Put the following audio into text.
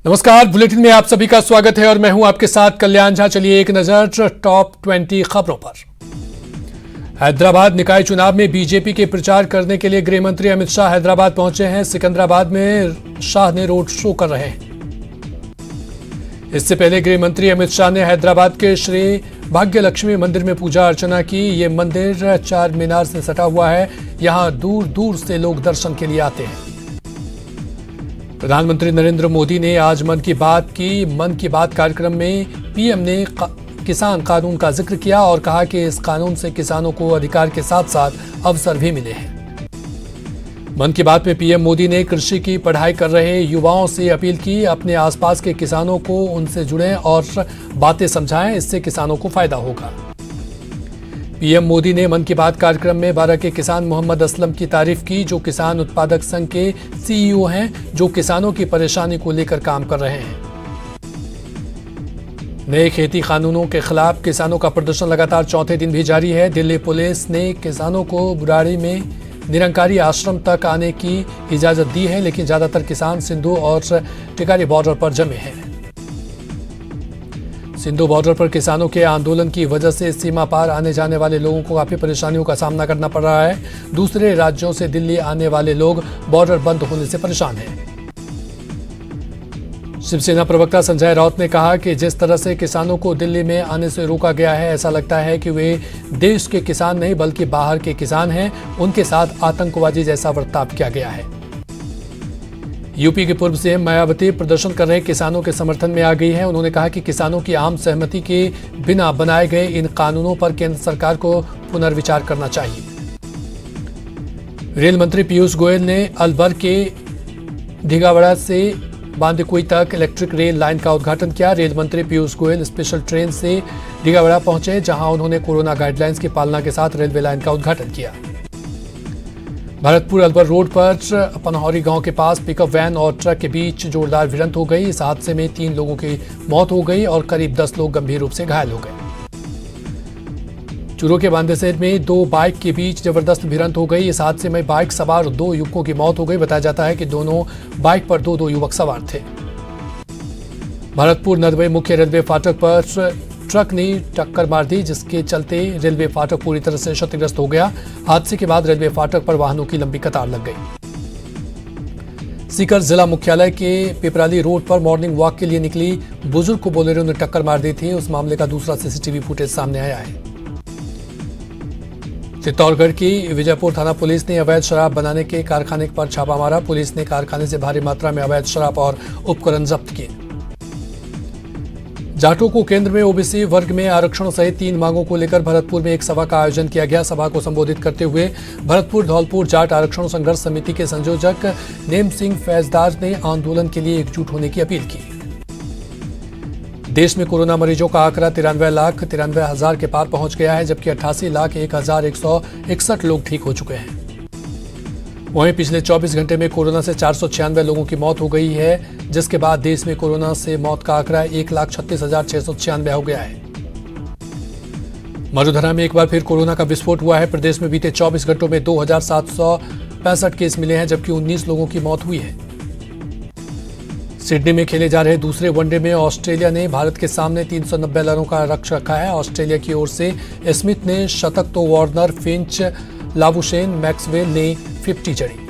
नमस्कार, बुलेटिन में आप सभी का स्वागत है और मैं हूं आपके साथ कल्याण झा। चलिए एक नजर टॉप 20 खबरों पर। हैदराबाद निकाय चुनाव में बीजेपी के प्रचार करने के लिए गृह मंत्री अमित शाह हैदराबाद पहुंचे हैं। सिकंदराबाद में शाह ने रोड शो कर रहे हैं। इससे पहले गृह मंत्री अमित शाह ने हैदराबाद के श्री भाग्यलक्ष्मी मंदिर में पूजा अर्चना की। ये मंदिर चार मीनार से सटा हुआ है। यहां दूर दूर से लोग दर्शन के लिए आते हैं। प्रधानमंत्री नरेंद्र मोदी ने आज मन की बात कार्यक्रम में पीएम ने किसान कानून का जिक्र किया और कहा कि इस कानून से किसानों को अधिकार के साथ साथ अवसर भी मिले हैं। मन की बात में पीएम मोदी ने कृषि की पढ़ाई कर रहे युवाओं से अपील की, अपने आसपास के किसानों को उनसे जुड़ें और बातें समझाएं, इससे किसानों को फायदा होगा। पीएम मोदी ने मन की बात कार्यक्रम में बारां के किसान मोहम्मद असलम की तारीफ की, जो किसान उत्पादक संघ के सीईओ हैं, जो किसानों की परेशानी को लेकर काम कर रहे हैं। नए खेती कानूनों के खिलाफ किसानों का प्रदर्शन लगातार चौथे दिन भी जारी है। दिल्ली पुलिस ने किसानों को बुराड़ी में निरंकारी आश्रम तक आने की इजाजत दी है, लेकिन ज्यादातर किसान सिंधु और टिकारी बॉर्डर पर जमे हैं। सिंधु बॉर्डर पर किसानों के आंदोलन की वजह से सीमा पार आने जाने वाले लोगों को काफी परेशानियों का सामना करना पड़ रहा है। दूसरे राज्यों से दिल्ली आने वाले लोग बॉर्डर बंद होने से परेशान हैं। शिवसेना प्रवक्ता संजय राउत ने कहा कि जिस तरह से किसानों को दिल्ली में आने से रोका गया है, ऐसा लगता है कि वे देश के किसान नहीं बल्कि बाहर के किसान हैं। उनके साथ आतंकवादी जैसा बर्ताव किया गया है। यूपी के पूर्व सीएम मायावती प्रदर्शन कर रहे किसानों के समर्थन में आ गई है। उन्होंने कहा कि किसानों की आम सहमति के बिना बनाए गए इन कानूनों पर केंद्र सरकार को पुनर्विचार करना चाहिए। रेल मंत्री पीयूष गोयल ने अलवर के ढिगावड़ा से बांदीकुई तक इलेक्ट्रिक रेल लाइन का उद्घाटन किया। रेल मंत्री पीयूष गोयल स्पेशल ट्रेन से ढिगावड़ा पहुंचे, जहां उन्होंने कोरोना गाइडलाइंस की पालना के साथ रेलवे लाइन का उद्घाटन किया। भरतपुर अलवर रोड पर पनहौरी गांव के पास पिकअप वैन और ट्रक के बीच जोरदार भिड़ंत हो गई। इस हादसे में 3 लोगों की मौत हो गई और करीब 10 लोग गंभीर रूप से घायल हो गए। चूरू के बांदेसर में 2 बाइक के बीच जबरदस्त भिड़ंत हो गई। इस हादसे में बाइक सवार 2 युवकों की मौत हो गई। बताया जाता है कि दोनों बाइक पर 2 युवक सवार थे। भरतपुर नरवई मुख्य रेलवे फाटक पर ट्रक ने टक्कर मार दी, जिसके चलते रेलवे फाटक पूरी तरह से क्षतिग्रस्त हो गया। हादसे के बाद रेलवे फाटक पर वाहनों की लंबी कतार लग गई। सीकर जिला मुख्यालय के पिपराली रोड पर मॉर्निंग वॉक के लिए निकली बुजुर्ग को बोलेरो ने टक्कर मार दी थी। उस मामले का दूसरा सीसीटीवी फुटेज सामने आया है। चित्तौड़गढ़ की विजयपुर थाना पुलिस ने अवैध शराब बनाने के कारखाने पर छापा मारा। पुलिस ने कारखाने से भारी मात्रा में अवैध शराब और उपकरण जब्त किए। जाटों को केंद्र में ओबीसी वर्ग में आरक्षण सहित 3 मांगों को लेकर भरतपुर में एक सभा का आयोजन किया गया। सभा को संबोधित करते हुए भरतपुर धौलपुर जाट आरक्षण संघर्ष समिति के संयोजक नेम सिंह फैजदार ने आंदोलन के लिए एकजुट होने की अपील की। देश में कोरोना मरीजों का आंकड़ा 93,93,000 के पार पहुंच गया है, जबकि 88,01,161 लोग ठीक हो चुके हैं। वहीं पिछले 24 घंटे में कोरोना से 496 लोगों की मौत हो गई है, जिसके बाद देश में कोरोना से मौत का आंकड़ा 1,36,696 हो गया है। मरुधरा में एक बार फिर कोरोना का विस्फोट हुआ है। प्रदेश में बीते 24 घंटों में 2,765 केस मिले हैं, जबकि 19 लोगों की मौत हुई है। सिडनी में खेले जा रहे दूसरे वनडे में ऑस्ट्रेलिया ने भारत के सामने 390 रनों का लक्ष्य रखा है। ऑस्ट्रेलिया की ओर से स्मिथ ने शतक तो वार्नर, फिंच, लाबुशेन, मैक्सवेल ने 50 जड़ी।